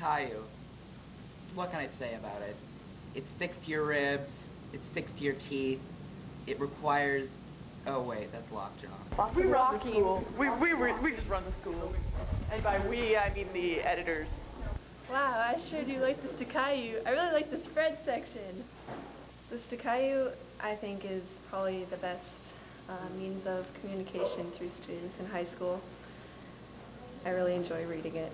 Stiqayu. What can I say about it? It sticks to your ribs, it sticks to your teeth, it requires... Oh wait, that's lockjaw. We run the school. We just run the school. And by we, I mean the editors. Wow, I sure do like the Stiqayu. I really like the spread section. The Stiqayu, I think, is probably the best means of communication through students in high school. I really enjoy reading it.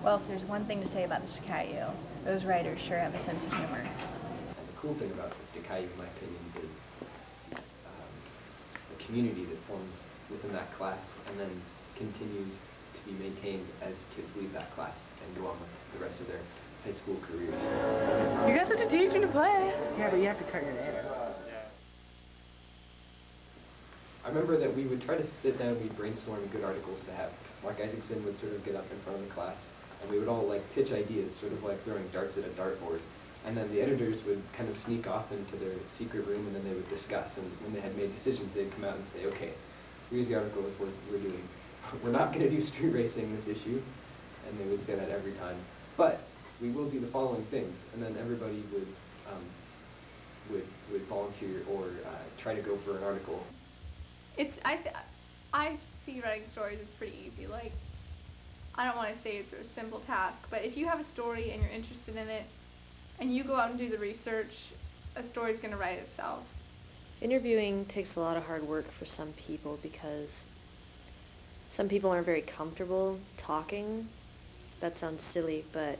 Well, if there's one thing to say about the Stiqayu, those writers sure have a sense of humor. And the cool thing about the Stiqayu, in my opinion, is the community that forms within that class and then continues to be maintained as kids leave that class and go on with the rest of their high school careers. You guys have to teach me to play. Yeah, but you have to cut your hair. I remember that we would try to sit down and we'd brainstorm good articles to have. Mark Isaacson would sort of get up in front of the class and we would all like pitch ideas, sort of like throwing darts at a dartboard. And then the editors would kind of sneak off into their secret room and then they would discuss. And when they had made decisions, they'd come out and say, okay, here's the articles we're doing. We're not going to do street racing this issue. And they would say that every time. But we will do the following things. And then everybody would volunteer or try to go for an article. I see writing stories as pretty easy. Like, I don't want to say it's a simple task, but if you have a story and you're interested in it, and you go out and do the research, a story's going to write itself. Interviewing takes a lot of hard work for some people because some people aren't very comfortable talking. That sounds silly, but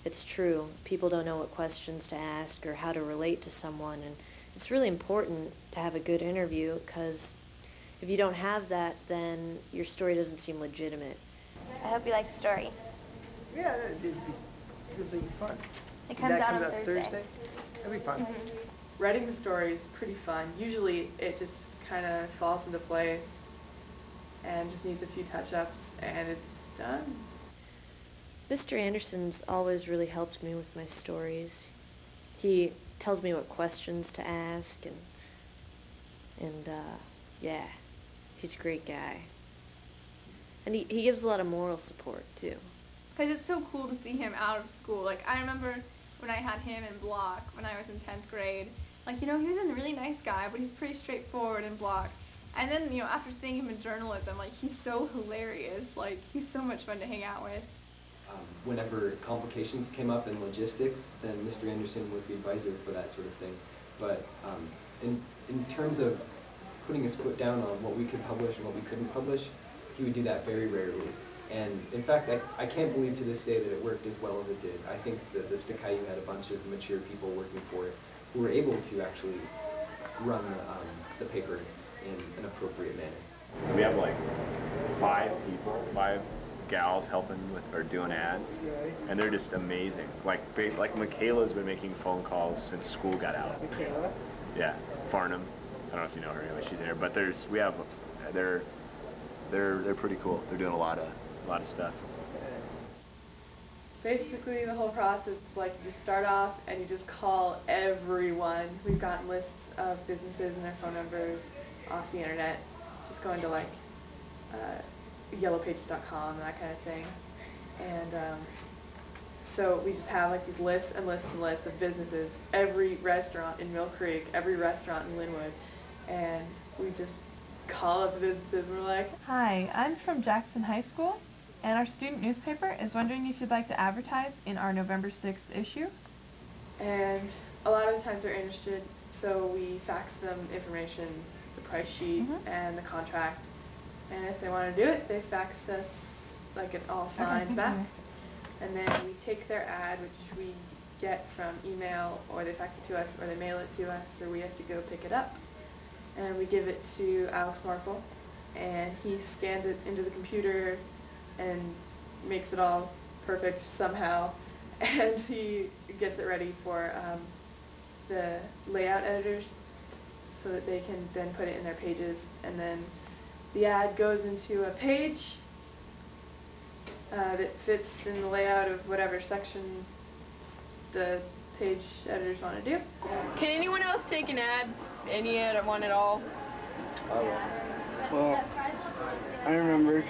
it's true. People don't know what questions to ask or how to relate to someone, and it's really important to have a good interview because if you don't have that, then your story doesn't seem legitimate. I hope you like the story. Yeah, it'll be fun. It comes out on Thursday. It'll be fun. Writing the story is pretty fun. Usually it just kind of falls into place and just needs a few touch-ups and it's done. Mr. Anderson's always really helped me with my stories. He tells me what questions to ask and yeah, he's a great guy. And he gives a lot of moral support too. Because it's so cool to see him out of school. Like, I remember when I had him in block when I was in 10th grade. Like, you know, he was a really nice guy, but he's pretty straightforward in block. And then, you know, after seeing him in journalism, like, he's so hilarious. Like, he's so much fun to hang out with. Whenever complications came up in logistics, then Mr. Anderson was the advisor for that sort of thing. But in terms of putting his foot down on what we could publish and what we couldn't publish, he would do that very rarely. And in fact, I can't believe to this day that it worked as well as it did. I think that the Stiqayu had a bunch of mature people working for it who were able to actually run the paper in an appropriate manner. We have like 5 gals helping with or doing ads, and they're just amazing. Like Michaela's been making phone calls since school got out. Michaela? Yeah, Farnham. I don't know if you know her anyway. She's in here, but they're pretty cool. They're doing a lot of stuff. Basically, the whole process is like you just start off and you just call everyone. We've gotten lists of businesses and their phone numbers off the internet. Just going to like yellowpages.com and that kind of thing. And so we just have like these lists and lists and lists of businesses, every restaurant in Mill Creek, every restaurant in Linwood, and we just call up the businesses and we're like, Hi, I'm from Jackson High School, and our student newspaper is wondering if you'd like to advertise in our November 6th issue. and a lot of the times they're interested, so we fax them information, the price sheet and the contract, and if they want to do it, they fax us like it all signed back, and then we take their ad, which we get from email, or they fax it to us, or they mail it to us, or we have to go pick it up, and we give it to Alex Markle, and he scans it into the computer and makes it all perfect somehow, and he gets it ready for the layout editors so that they can then put it in their pages, and then the ad goes into a page that fits in the layout of whatever section the page editors want to do. Can anyone else take an ad? Any ad, one at all? Well, I remember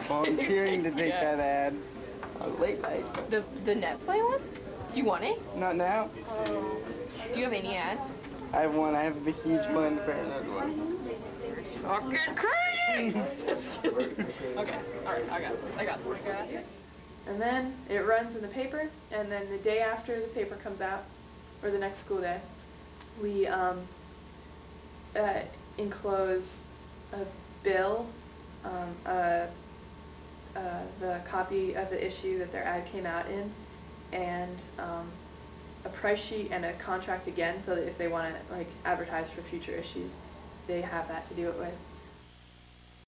volunteering to take that ad. A late night. The Netplay one? Do you want it? Not now. Do you have any ads? I have one. I have a huge one, the Paranoid one. Talking crazy! Okay, alright, I got this. And then it runs in the paper, and then the day after the paper comes out, or the next school day, we enclose a bill, the copy of the issue that their ad came out in, and a price sheet and a contract again, so that if they want to like advertise for future issues, they have that to do it with.